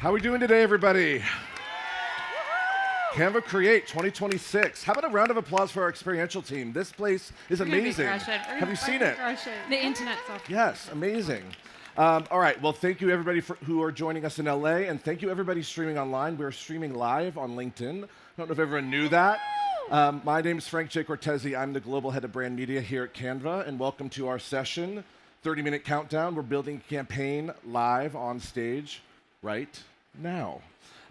How are we doing today, everybody? Canva Create 2026. How about a round of applause for our experiential team? This place is amazing. Have you seen it? The internet's off. Yes, amazing. All right, well, thank you everybody who are joining us in LA, and thank you everybody streaming online. We're streaming live on LinkedIn. I don't know if everyone knew that. My name is Frank J. Cortese. I'm the Global Head of Brand Media here at Canva, and welcome to our session, 30-minute countdown. We're building a campaign live on stage right now.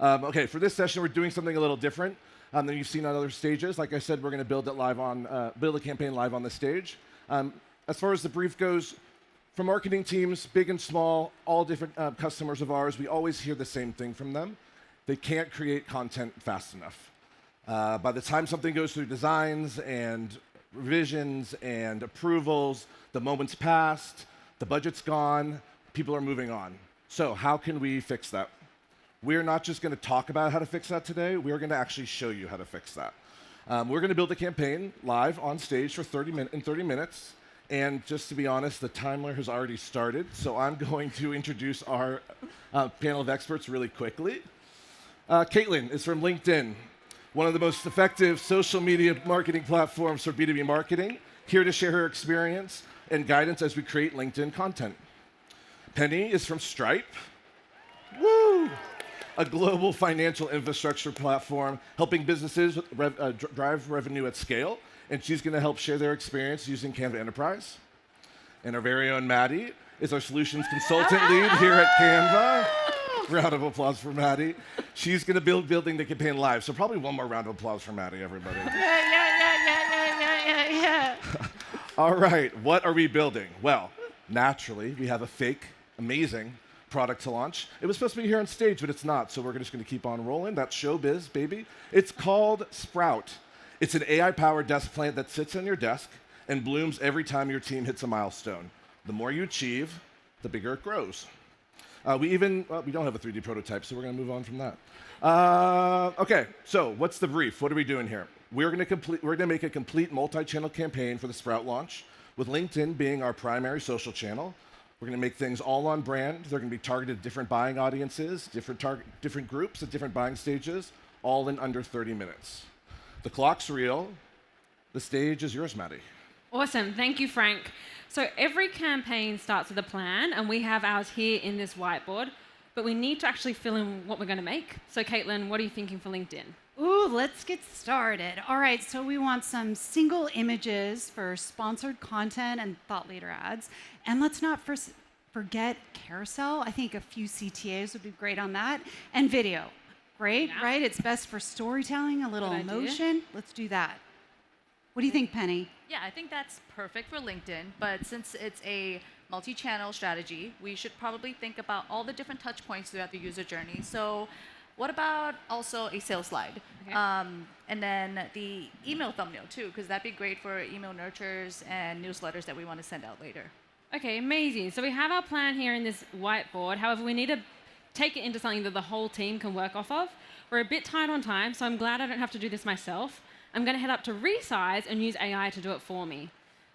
Okay, for this session, we're doing something a little different than you've seen on other stages. Like I said, we're going to build a campaign live on the stage. As far as the brief goes, from marketing teams, big and small, all different customers of ours, we always hear the same thing from them. They can't create content fast enough. By the time something goes through designs and revisions and approvals, the moment's passed, the budget's gone, people are moving on. So how can we fix that? We're not just going to talk about how to fix that today. We're going to actually show you how to fix that. We're going to build a campaign live on stage for 30 minutes. And just to be honest, the timer has already started. So I'm going to introduce our panel of experts really quickly. Caitlin is from LinkedIn, one of the most effective social media marketing platforms for B2B marketing, here to share her experience and guidance as we create LinkedIn content. Penny is from Stripe. Woo! A global financial infrastructure platform helping businesses drive revenue at scale, and she's going to help share their experience using Canva Enterprise. And our very own Maddie is our solutions consultant lead here at Canva. Round of applause for Maddie. She's going to building the campaign live, so probably one more round of applause for Maddie, everybody. Yeah. All right, what are we building? Well, naturally, we have a fake, amazing product to launch. It was supposed to be here on stage, but it's not, so we're just going to keep on rolling. That's showbiz, baby. It's called Sprout. It's an AI-powered desk plant that sits on your desk and blooms every time your team hits a milestone. The more you achieve, the bigger it grows. We don't have a 3D prototype, so we're going to move on from that. Okay, so what's the brief? What are we doing here? We're going to make a complete multi-channel campaign for the Sprout launch, with LinkedIn being our primary social channel. We're going to make things all on brand. They're going to be targeted at different buying audiences, different groups at different buying stages, all in under 30 minutes. The clock's real. The stage is yours, Maddie. Awesome. Thank you, Frank. So every campaign starts with a plan, and we have ours here in this whiteboard, but we need to actually fill in what we're going to make. So Caitlin, what are you thinking for LinkedIn? Ooh, let's get started. All right, so we want some single images for sponsored content and thought leader ads. And let's not forget carousel. I think a few CTAs would be great on that. And video. Great, yeah. Right? It's best for storytelling, a little emotion. Let's do that. What do you think, Penny? Yeah, I think that's perfect for LinkedIn, but since it's a multi-channel strategy, we should probably think about all the different touch points throughout the user journey. So what about also a sales slide? Okay. And then the email thumbnail too, because that'd be great for email nurtures and newsletters that we want to send out later. Okay, amazing. So we have our plan here in this whiteboard. However, we need to take it into something that the whole team can work off of. We're a bit tight on time, so I'm glad I don't have to do this myself. I'm going to head up to resize and use AI to do it for me.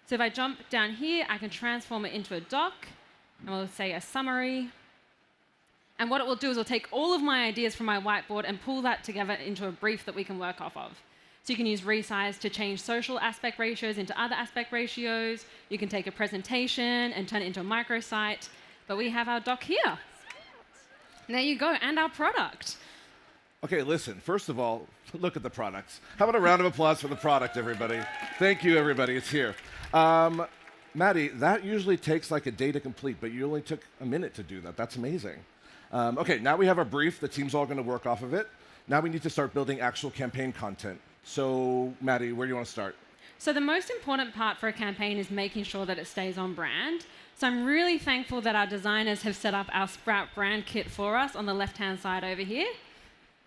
So if I jump down here, I can transform it into a doc, and we'll say a summary. And what it will do is it'll take all of my ideas from my whiteboard and pull that together into a brief that we can work off of. So you can use resize to change social aspect ratios into other aspect ratios. You can take a presentation and turn it into a microsite. But we have our doc here. And there you go, and our product. Okay, listen, first of all, look at the products. How about a round of applause for the product, everybody? Thank you, everybody, it's here. Maddie, that usually takes like a day to complete, but you only took a minute to do that. That's amazing. Okay, now we have our brief. The team's all going to work off of it. Now we need to start building actual campaign content. So, Maddie, where do you want to start? So the most important part for a campaign is making sure that it stays on brand. So I'm really thankful that our designers have set up our Sprout brand kit for us on the left-hand side over here.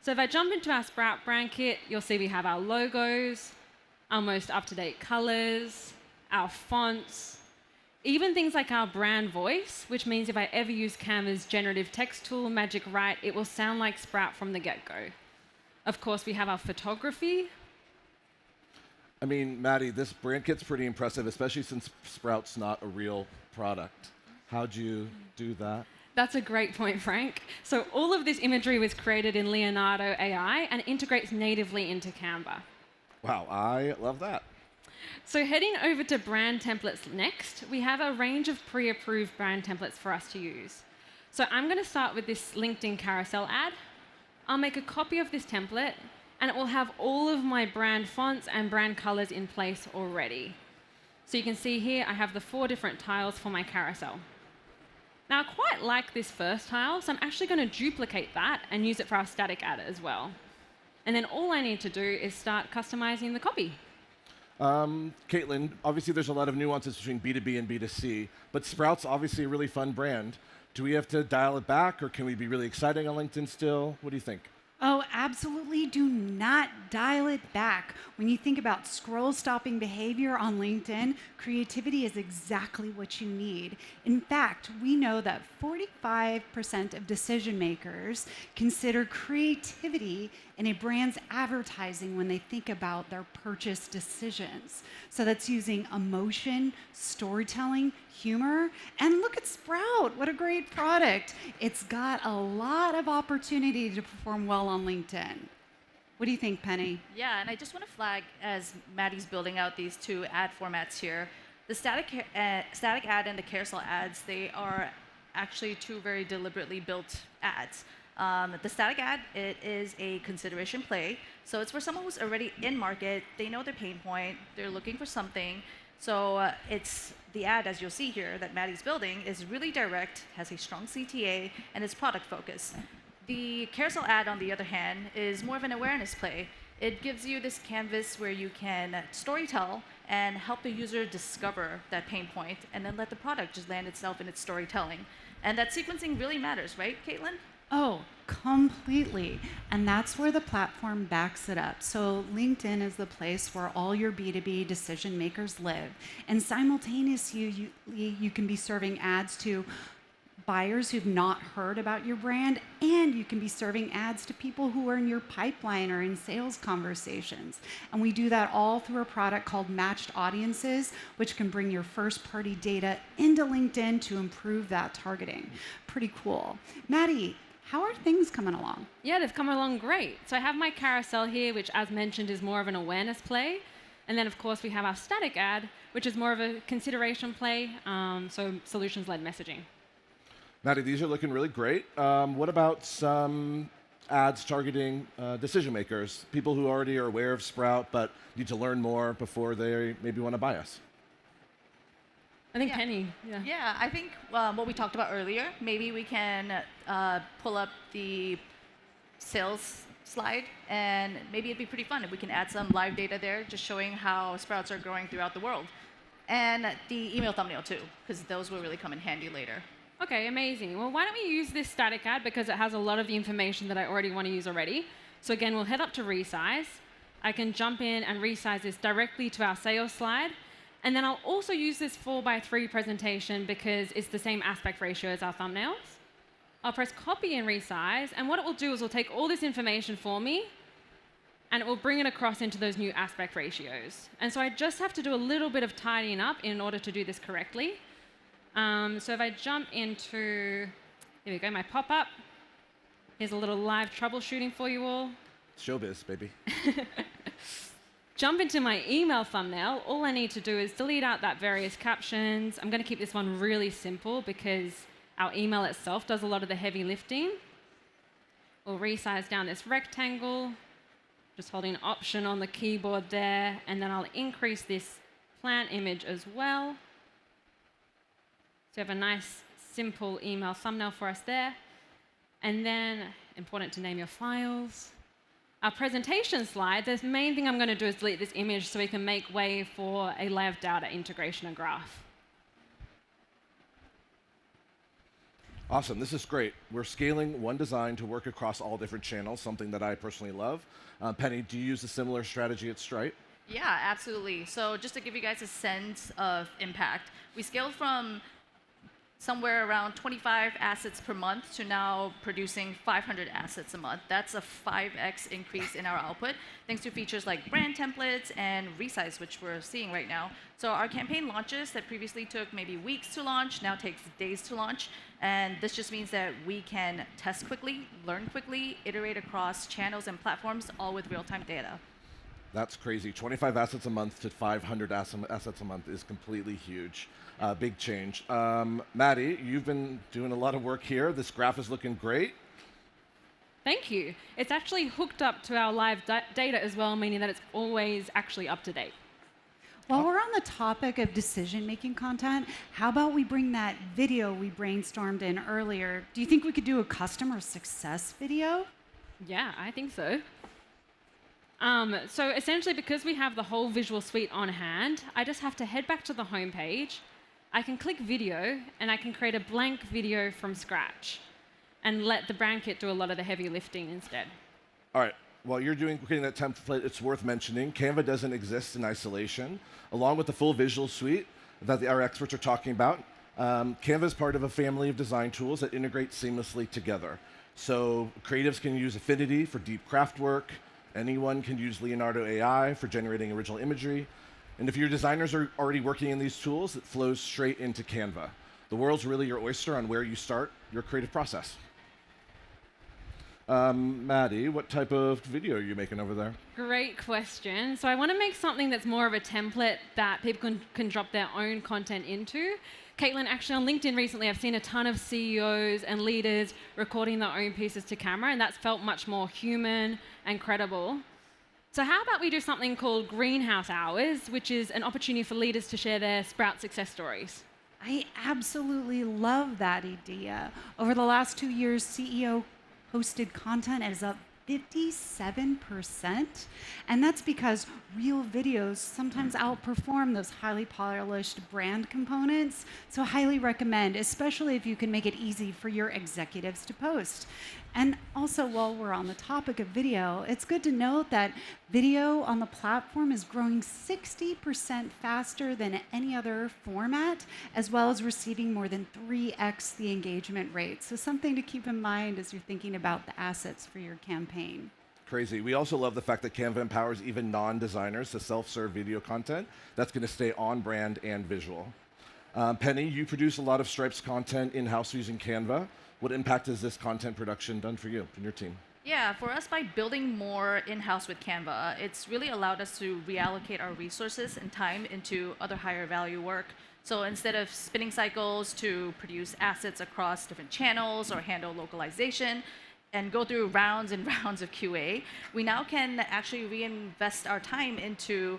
So if I jump into our Sprout brand kit, you'll see we have our logos, our most up-to-date colors, our fonts, even things like our brand voice, which means if I ever use Canva's generative text tool, Magic Write, it will sound like Sprout from the get-go. Of course, we have our photography. I mean, Maddie, this brand kit's pretty impressive, especially since Sprout's not a real product. How'd you do that? That's a great point, Frank. So all of this imagery was created in Leonardo AI and integrates natively into Canva. Wow, I love that. So heading over to brand templates next, we have a range of pre-approved brand templates for us to use. So I'm going to start with this LinkedIn carousel ad. I'll make a copy of this template, and it will have all of my brand fonts and brand colors in place already. So you can see here, I have the 4 different tiles for my carousel. Now, I quite like this first tile, so I'm actually going to duplicate that and use it for our static ad as well. And then all I need to do is start customizing the copy. Caitlin, obviously there's a lot of nuances between B2B and B2C, but Sprout's obviously a really fun brand. Do we have to dial it back, or can we be really exciting on LinkedIn still? What do you think? Oh, absolutely do not dial it back. When you think about scroll stopping behavior on LinkedIn, creativity is exactly what you need. In fact, we know that 45% of decision makers consider creativity in a brand's advertising when they think about their purchase decisions. So that's using emotion, storytelling, humor, and look at Sprout. What a great product. It's got a lot of opportunity to perform well on LinkedIn. What do you think, Penny? Yeah, and I just want to flag, as Maddie's building out these 2 ad formats here, the static ad and the carousel ads, they are actually 2 very deliberately built ads. The static ad, it is a consideration play. So it's for someone who's already in market. They know their pain point. They're looking for something. So it's the ad, as you'll see here, that Maddie's building is really direct, has a strong CTA, and is product focused. The carousel ad, on the other hand, is more of an awareness play. It gives you this canvas where you can storytell and help the user discover that pain point, and then let the product just land itself in its storytelling. And that sequencing really matters, right, Caitlin? Oh, completely. And that's where the platform backs it up. So LinkedIn is the place where all your B2B decision makers live. And simultaneously, you can be serving ads to buyers who've not heard about your brand, and you can be serving ads to people who are in your pipeline or in sales conversations. And we do that all through a product called Matched Audiences, which can bring your first-party data into LinkedIn to improve that targeting. Pretty cool. Maddie, how are things coming along? Yeah, they've come along great. So I have my carousel here, which, as mentioned, is more of an awareness play. And then, of course, we have our static ad, which is more of a consideration play, so solutions-led messaging. Maddie, these are looking really great. What about some ads targeting decision makers, people who already are aware of Sprout but need to learn more before they maybe want to buy us? I think Yeah. Penny, yeah. Yeah, I think what we talked about earlier, maybe we can pull up the sales slide, and maybe it'd be pretty fun if we can add some live data there, just showing how sprouts are growing throughout the world. And the email thumbnail too, because those will really come in handy later. Okay, amazing. Well, why don't we use this static ad because it has a lot of the information that I already want to use already. So again, we'll head up to resize. I can jump in and resize this directly to our sales slide. And then I'll also use this 4:3 presentation because it's the same aspect ratio as our thumbnails. I'll press copy and resize, and what it will do is it'll take all this information for me, and it will bring it across into those new aspect ratios. And so I just have to do a little bit of tidying up in order to do this correctly. So if I jump into, here we go, my pop-up. Here's a little live troubleshooting for you all. Showbiz, baby. Jump into my email thumbnail. All I need to do is delete out that various captions. I'm going to keep this one really simple because our email itself does a lot of the heavy lifting. We'll resize down this rectangle, just holding Option on the keyboard there, and then I'll increase this plant image as well. So you have a nice, simple email thumbnail for us there. And then, important to name your files. Our presentation slide, the main thing I'm going to do is delete this image so we can make way for a live data integration and graph. Awesome, this is great. We're scaling one design to work across all different channels, something that I personally love. Penny, do you use a similar strategy at Stripe? Yeah, absolutely. So just to give you guys a sense of impact, we scaled from somewhere around 25 assets per month to now producing 500 assets a month. That's a 5x increase in our output, thanks to features like brand templates and resize, which we're seeing right now. So our campaign launches that previously took maybe weeks to launch now takes days to launch. And this just means that we can test quickly, learn quickly, iterate across channels and platforms, all with real-time data. That's crazy. 25 assets a month to 500 assets a month is completely huge. Big change. Maddie, you've been doing a lot of work here. This graph is looking great. Thank you. It's actually hooked up to our live data as well, meaning that it's always actually up to date. While we're on the topic of decision-making content, how about we bring that video we brainstormed in earlier? Do you think we could do a customer success video? Yeah, I think so. So essentially, because we have the whole visual suite on hand, I just have to head back to the home page. I can click video, and I can create a blank video from scratch and let the brand kit do a lot of the heavy lifting instead. All right. While you're creating that template, it's worth mentioning Canva doesn't exist in isolation. Along with the full visual suite that our experts are talking about, Canva is part of a family of design tools that integrate seamlessly together. So creatives can use Affinity for deep craft work. Anyone can use Leonardo AI for generating original imagery. And if your designers are already working in these tools, it flows straight into Canva. The world's really your oyster on where you start your creative process. Maddie, what type of video are you making over there? Great question. So I want to make something that's more of a template that people can drop their own content into. Caitlin, actually on LinkedIn recently, I've seen a ton of CEOs and leaders recording their own pieces to camera, and that's felt much more human and credible. So how about we do something called Greenhouse Hours, which is an opportunity for leaders to share their Sprout success stories. I absolutely love that idea. Over the last 2 years, CEO posted content is up 57%. And that's because real videos sometimes outperform those highly polished brand components. So I highly recommend, especially if you can make it easy for your executives to post. And also, while we're on the topic of video, it's good to note that video on the platform is growing 60% faster than any other format, as well as receiving more than 3x the engagement rate. So something to keep in mind as you're thinking about the assets for your campaign. Crazy. We also love the fact that Canva empowers even non-designers to self-serve video content that's going to stay on brand and visual. Penny, you produce a lot of Stripes content in-house using Canva. What impact has this content production done for you and your team? Yeah, for us, by building more in-house with Canva, it's really allowed us to reallocate our resources and time into other higher value work. So instead of spinning cycles to produce assets across different channels or handle localization and go through rounds and rounds of QA, we now can actually reinvest our time into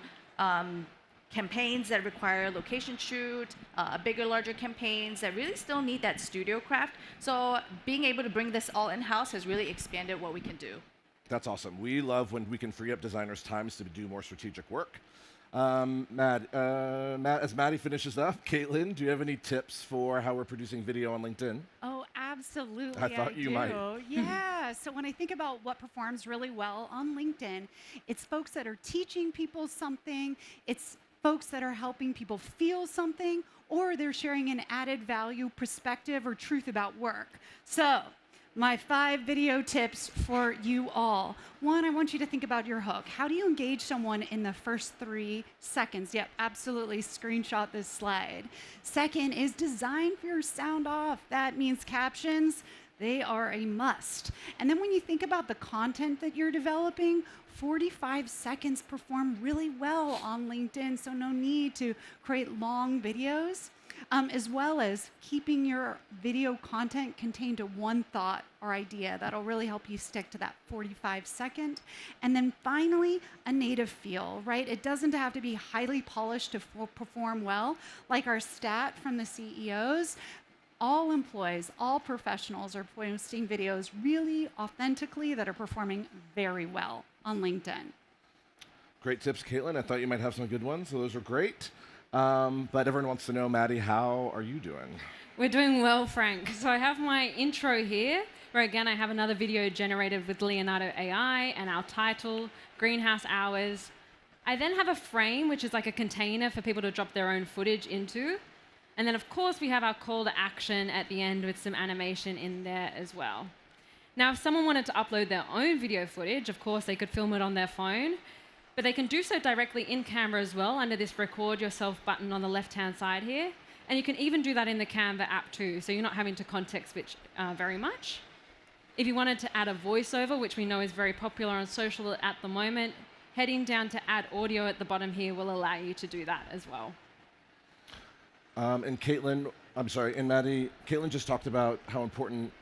campaigns that require location shoot, bigger, larger campaigns that really still need that studio craft. So being able to bring this all in-house has really expanded what we can do. That's awesome. We love when we can free up designers' times to do more strategic work. Matt, as Maddie finishes up, Caitlin, do you have any tips for how we're producing video on LinkedIn? Oh, absolutely. I thought you do. might. Yeah. So when I think about what performs really well on LinkedIn, it's folks that are teaching people something. It's folks that are helping people feel something, or they're sharing an added value, perspective, or truth about work. So my 5 video tips for you all. 1, I want you to think about your hook. How do you engage someone in the first 3 seconds? Yep, absolutely, screenshot this slide. 2nd is design for your sound off. That means captions. They are a must. And then when you think about the content that you're developing, 45 seconds perform really well on LinkedIn, so no need to create long videos, as well as keeping your video content contained to one thought or idea. That'll really help you stick to that 45-second. And then finally, a native feel, right? It doesn't have to be highly polished to perform well. Like our stat from the CEOs, all employees, all professionals are posting videos really authentically that are performing very well on LinkedIn. Great tips, Caitlin. I thought you might have some good ones, so those are great. But everyone wants to know, Maddie, how are you doing? We're doing well, Frank. So I have my intro here, where again I have another video generated with Leonardo AI and our title, Greenhouse Hours. I then have a frame, which is like a container for people to drop their own footage into. And then, of course, we have our call to action at the end with some animation in there as well. Now, if someone wanted to upload their own video footage, of course, they could film it on their phone, but they can do so directly in Canva as well under this Record Yourself button on the left-hand side here. And you can even do that in the Canva app too, so you're not having to context switch very much. If you wanted to add a voiceover, which we know is very popular on social at the moment, heading down to add audio at the bottom here will allow you to do that as well. And Caitlin, I'm sorry, and Maddie, Caitlin just talked about how important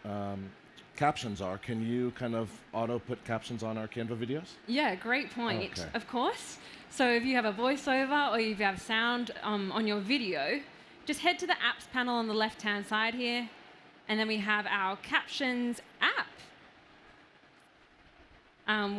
captions are. Can you kind of auto-put captions on our Canva videos? Yeah, great point, Okay. of course. So if you have a voiceover or if you have sound on your video, just head to the apps panel on the left-hand side here, and then we have our captions app,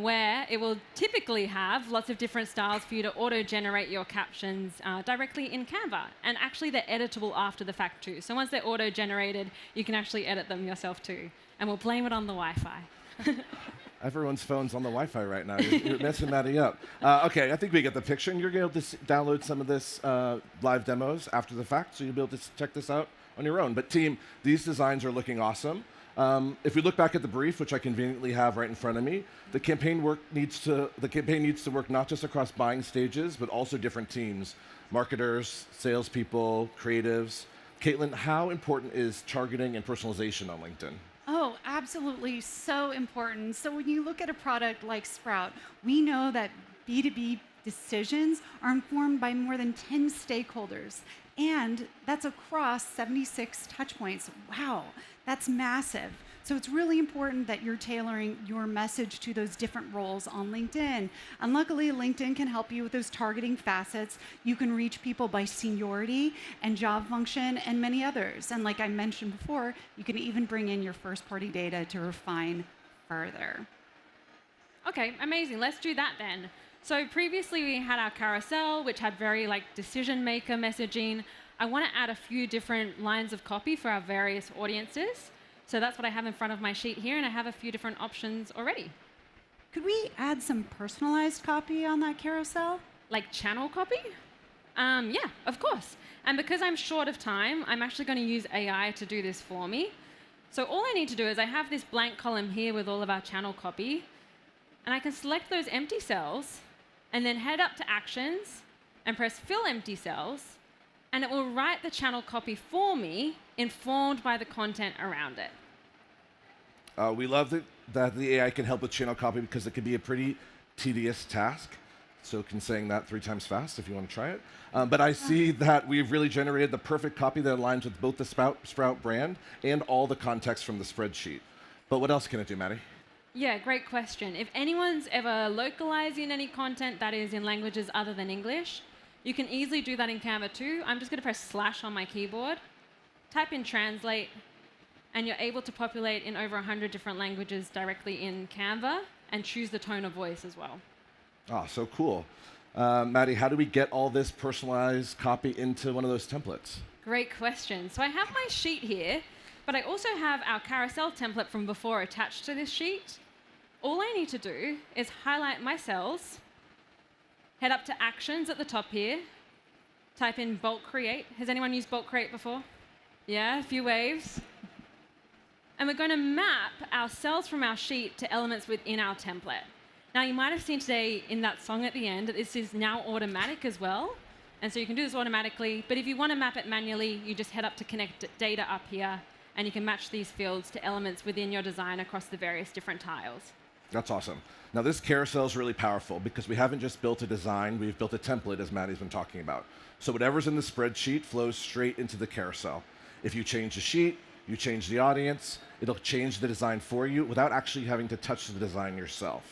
where it will typically have lots of different styles for you to auto-generate your captions directly in Canva. And actually, they're editable after the fact too. So once they're auto-generated, you can actually edit them yourself too. And we'll blame it on the Wi-Fi. Everyone's phone's on the Wi-Fi right now. You're messing Maddie up. Okay, I think we get the picture, and you're going to be able to download some of this live demos after the fact, so you'll be able to check this out on your own. But team, these designs are looking awesome. If we look back at the brief, which I conveniently have right in front of me, the campaign needs to work not just across buying stages, but also different teams, marketers, salespeople, creatives. Caitlin, how important is targeting and personalization on LinkedIn? Oh, absolutely, so important. So when you look at a product like Sprout, we know that B2B decisions are informed by more than 10 stakeholders, and that's across 76 touch points. Wow, that's massive. So it's really important that you're tailoring your message to those different roles on LinkedIn. And luckily, LinkedIn can help you with those targeting facets. You can reach people by seniority and job function and many others. And like I mentioned before, you can even bring in your first-party data to refine further. Okay, amazing. Let's do that then. So previously we had our carousel, which had very decision maker messaging. I want to add a few different lines of copy for our various audiences. So that's what I have in front of my sheet here, and I have a few different options already. Could we add some personalized copy on that carousel? Like channel copy? Yeah, of course. And because I'm short of time, I'm actually going to use AI to do this for me. So all I need to do is I have this blank column here with all of our channel copy, and I can select those empty cells and then head up to Actions and press Fill Empty Cells, and it will write the channel copy for me, informed by the content around it. We love that the AI can help with channel copy because it can be a pretty tedious task. So can saying that 3 times fast if you want to try it. But I see that we've really generated the perfect copy that aligns with both the Sprout brand and all the context from the spreadsheet. But what else can it do, Maddie? Yeah, great question. If anyone's ever localizing any content that is in languages other than English, you can easily do that in Canva too. I'm just going to press / on my keyboard, type in translate, and you're able to populate in over 100 different languages directly in Canva and choose the tone of voice as well. Oh, so cool. Maddie, how do we get all this personalized copy into one of those templates? Great question. So I have my sheet here, but I also have our carousel template from before attached to this sheet. All I need to do is highlight my cells, head up to Actions at the top here, type in bulk create. Has anyone used bulk create before? Yeah, a few waves. And we're going to map our cells from our sheet to elements within our template. Now, you might have seen today in that song at the end that this is now automatic as well. And so you can do this automatically. But if you want to map it manually, you just head up to connect data up here, and you can match these fields to elements within your design across the various different tiles. That's awesome. Now, this carousel is really powerful because we haven't just built a design, we've built a template, as Maddie's been talking about. So whatever's in the spreadsheet flows straight into the carousel. If you change the sheet, you change the audience, it'll change the design for you without actually having to touch the design yourself.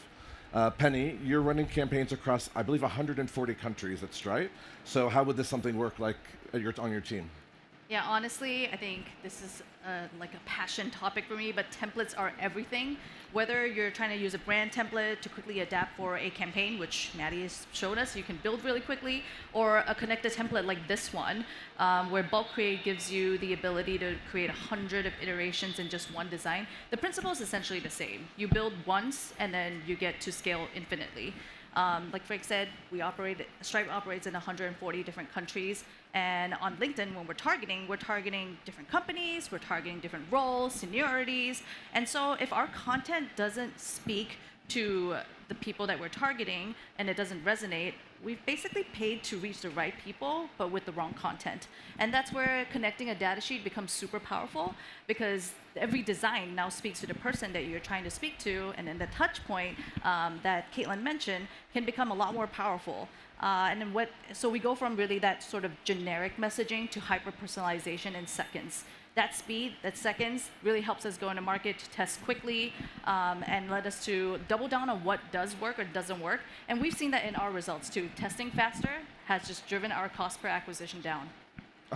Penny, you're running campaigns across, I believe, 140 countries at Stripe. So how would this something work like on your team? Yeah, honestly, I think this is like a passion topic for me, but templates are everything. Whether you're trying to use a brand template to quickly adapt for a campaign, which Maddie has shown us you can build really quickly, or a connected template like this one, where bulk create gives you the ability to create 100 of iterations in just one design. The principle is essentially the same. You build once, and then you get to scale infinitely. Like Frank said, Stripe operates in 140 different countries. And on LinkedIn, when we're targeting different companies, we're targeting different roles, seniorities. And so if our content doesn't speak to the people that we're targeting and it doesn't resonate, we've basically paid to reach the right people, but with the wrong content. And that's where connecting a data sheet becomes super powerful, because every design now speaks to the person that you're trying to speak to, and then the touch point that Caitlin mentioned can become a lot more powerful. So we go from really that sort of generic messaging to hyper personalization in seconds. That speed, that seconds, really helps us go into market to test quickly and let us to double down on what does work or doesn't work. And we've seen that in our results too. Testing faster has just driven our cost per acquisition down.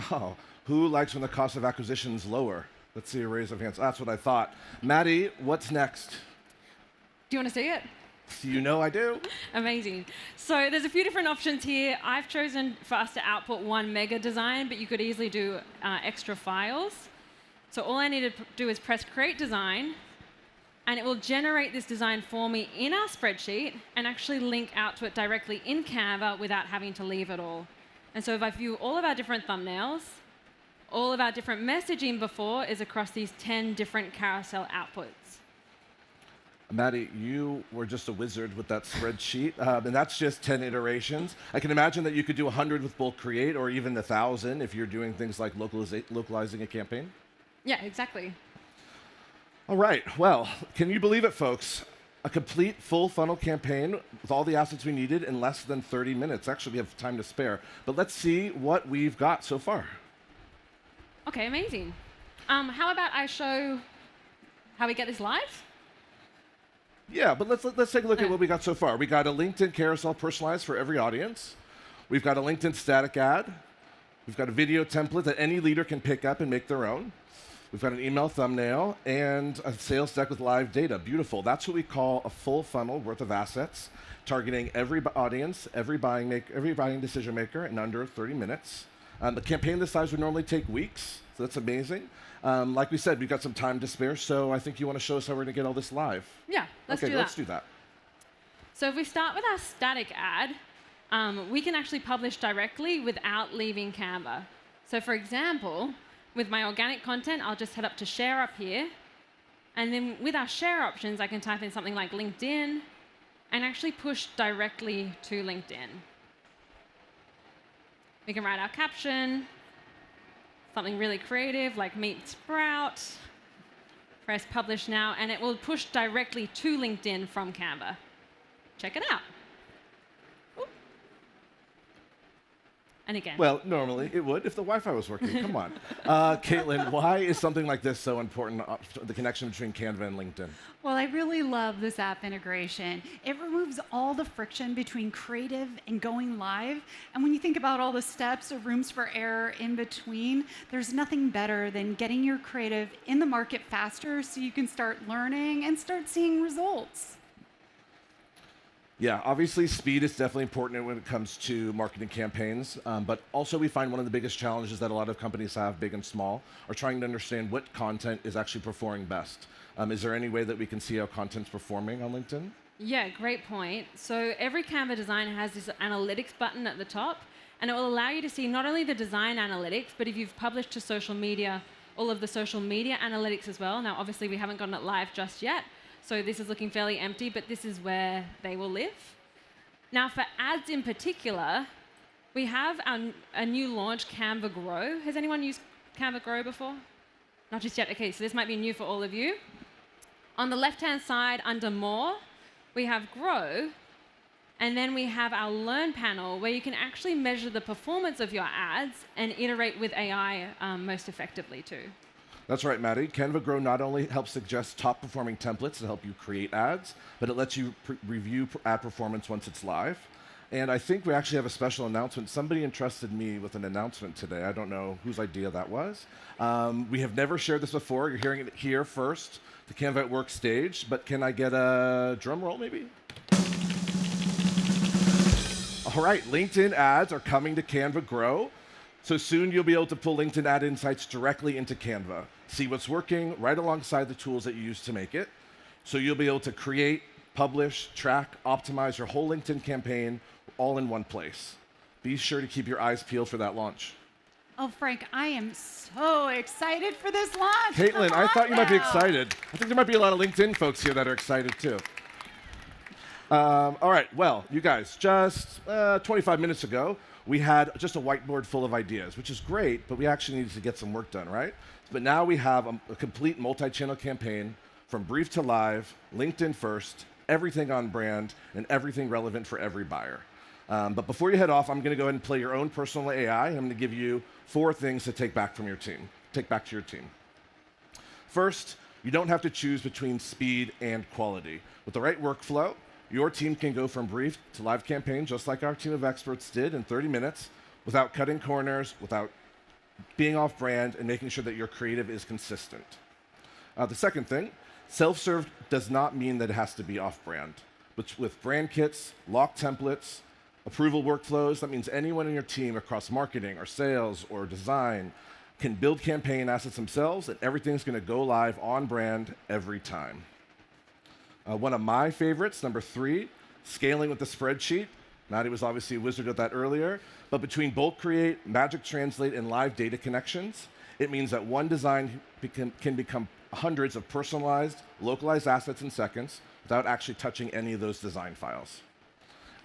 Oh, who likes when the cost of acquisition is lower? Let's see a raise of hands. That's what I thought. Maddie, what's next? Do you want to see it? You know I do. Amazing. So there's a few different options here. I've chosen for us to output one mega design, but you could easily do extra files. So all I need to do is press Create Design, and it will generate this design for me in our spreadsheet and actually link out to it directly in Canva without having to leave it all. And so if I view all of our different thumbnails, all of our different messaging before is across these 10 different carousel outputs. Maddie, you were just a wizard with that spreadsheet, and that's just 10 iterations. I can imagine that you could do 100 with bulk create, or even 1,000 if you're doing things like localizing a campaign. Yeah, exactly. All right, well, can you believe it, folks? A complete full funnel campaign with all the assets we needed in less than 30 minutes. Actually, we have time to spare, but let's see what we've got so far. Okay, amazing. How about I show how we get this live? Yeah, but let's take a look at what we got so far. We got a LinkedIn carousel personalized for every audience. We've got a LinkedIn static ad. We've got a video template that any leader can pick up and make their own. We've got an email thumbnail and a sales deck with live data. Beautiful. That's what we call a full funnel worth of assets, targeting every audience, every buying decision maker in under 30 minutes. The campaign this size would normally take weeks, so that's amazing. Like we said, we've got some time to spare, so I think you want to show us how we're going to get all this live. Yeah, let's do that. Okay, let's do that. So if we start with our static ad, we can actually publish directly without leaving Canva. So for example, with my organic content, I'll just head up to share up here. And then with our share options, I can type in something like LinkedIn and actually push directly to LinkedIn. We can write our caption, something really creative like Meet Sprout. Press Publish Now, and it will push directly to LinkedIn from Canva. Check it out. Ooh. And again. Well, normally it would if the Wi-Fi was working. Come on. Caitlin, why is something like this so important, the connection between Canva and LinkedIn? Well, I really love this app integration. It removes all the friction between creative and going live. And when you think about all the steps or rooms for error in between, there's nothing better than getting your creative in the market faster so you can start learning and start seeing results. Yeah, obviously speed is definitely important when it comes to marketing campaigns, but also we find one of the biggest challenges that a lot of companies have, big and small, are trying to understand what content is actually performing best. Is there any way that we can see how content's performing on LinkedIn? Yeah, great point. So every Canva design has this analytics button at the top, and it will allow you to see not only the design analytics, but if you've published to social media, all of the social media analytics as well. Now, obviously, we haven't gotten it live just yet, so this is looking fairly empty, but this is where they will live. Now, for ads in particular, we have a new launch, Canva Grow. Has anyone used Canva Grow before? Not just yet. Okay, so this might be new for all of you. On the left-hand side, under More, we have Grow, and then we have our Learn panel, where you can actually measure the performance of your ads and iterate with AI most effectively too. That's right, Maddie. Canva Grow not only helps suggest top-performing templates to help you create ads, but it lets you review ad performance once it's live. And I think we actually have a special announcement. Somebody entrusted me with an announcement today. I don't know whose idea that was. We have never shared this before. You're hearing it here first, the Canva at Work stage. But can I get a drum roll, maybe? All right, LinkedIn ads are coming to Canva Grow. So soon you'll be able to pull LinkedIn ad insights directly into Canva. See what's working right alongside the tools that you use to make it. So you'll be able to create publish, track, optimize your whole LinkedIn campaign all in one place. Be sure to keep your eyes peeled for that launch. Oh, Frank, I am so excited for this launch. Caitlin, Come I on thought you might be now. excited. I think there might be a lot of LinkedIn folks here that are excited too. All right, well, you guys, just 25 minutes ago, we had just a whiteboard full of ideas, which is great, but we actually needed to get some work done, right? But now we have a complete multi-channel campaign from brief to live, LinkedIn first, everything on brand, and everything relevant for every buyer. But before you head off, I'm going to go ahead and play your own personal AI. I'm going to give you 4 things to take back from your team. Take back to your team. First, you don't have to choose between speed and quality. With the right workflow, your team can go from brief to live campaign, just like our team of experts did in 30 minutes, without cutting corners, without being off brand, and making sure that your creative is consistent. The second thing, self-serve does not mean that it has to be off brand. But with brand kits, lock templates, approval workflows, that means anyone in your team across marketing or sales or design can build campaign assets themselves, and everything's going to go live on brand every time. One of my favorites, number 3, scaling with the spreadsheet. Maddie was obviously a wizard at that earlier. But between bulk create, magic translate, and live data connections, it means that one design can become hundreds of personalized, localized assets in seconds without actually touching any of those design files.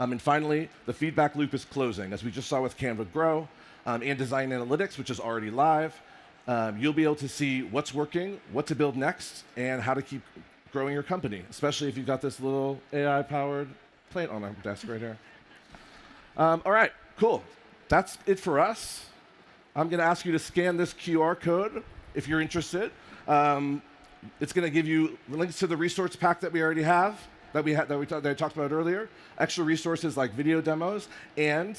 And finally, the feedback loop is closing. As we just saw with Canva Grow and Design Analytics, which is already live, you'll be able to see what's working, what to build next, and how to keep growing your company, especially if you've got this little AI-powered plate on our desk right here. All right, cool. That's it for us. I'm going to ask you to scan this QR code if you're interested. It's going to give you links to the resource pack that we already have, that I talked about earlier, extra resources like video demos, and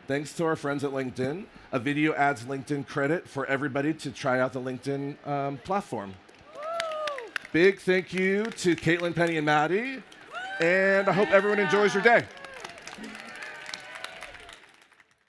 thanks to our friends at LinkedIn, a video adds LinkedIn credit for everybody to try out the LinkedIn platform. Big thank you to Caitlin, Penny, and Maddie, and I hope everyone enjoys your day.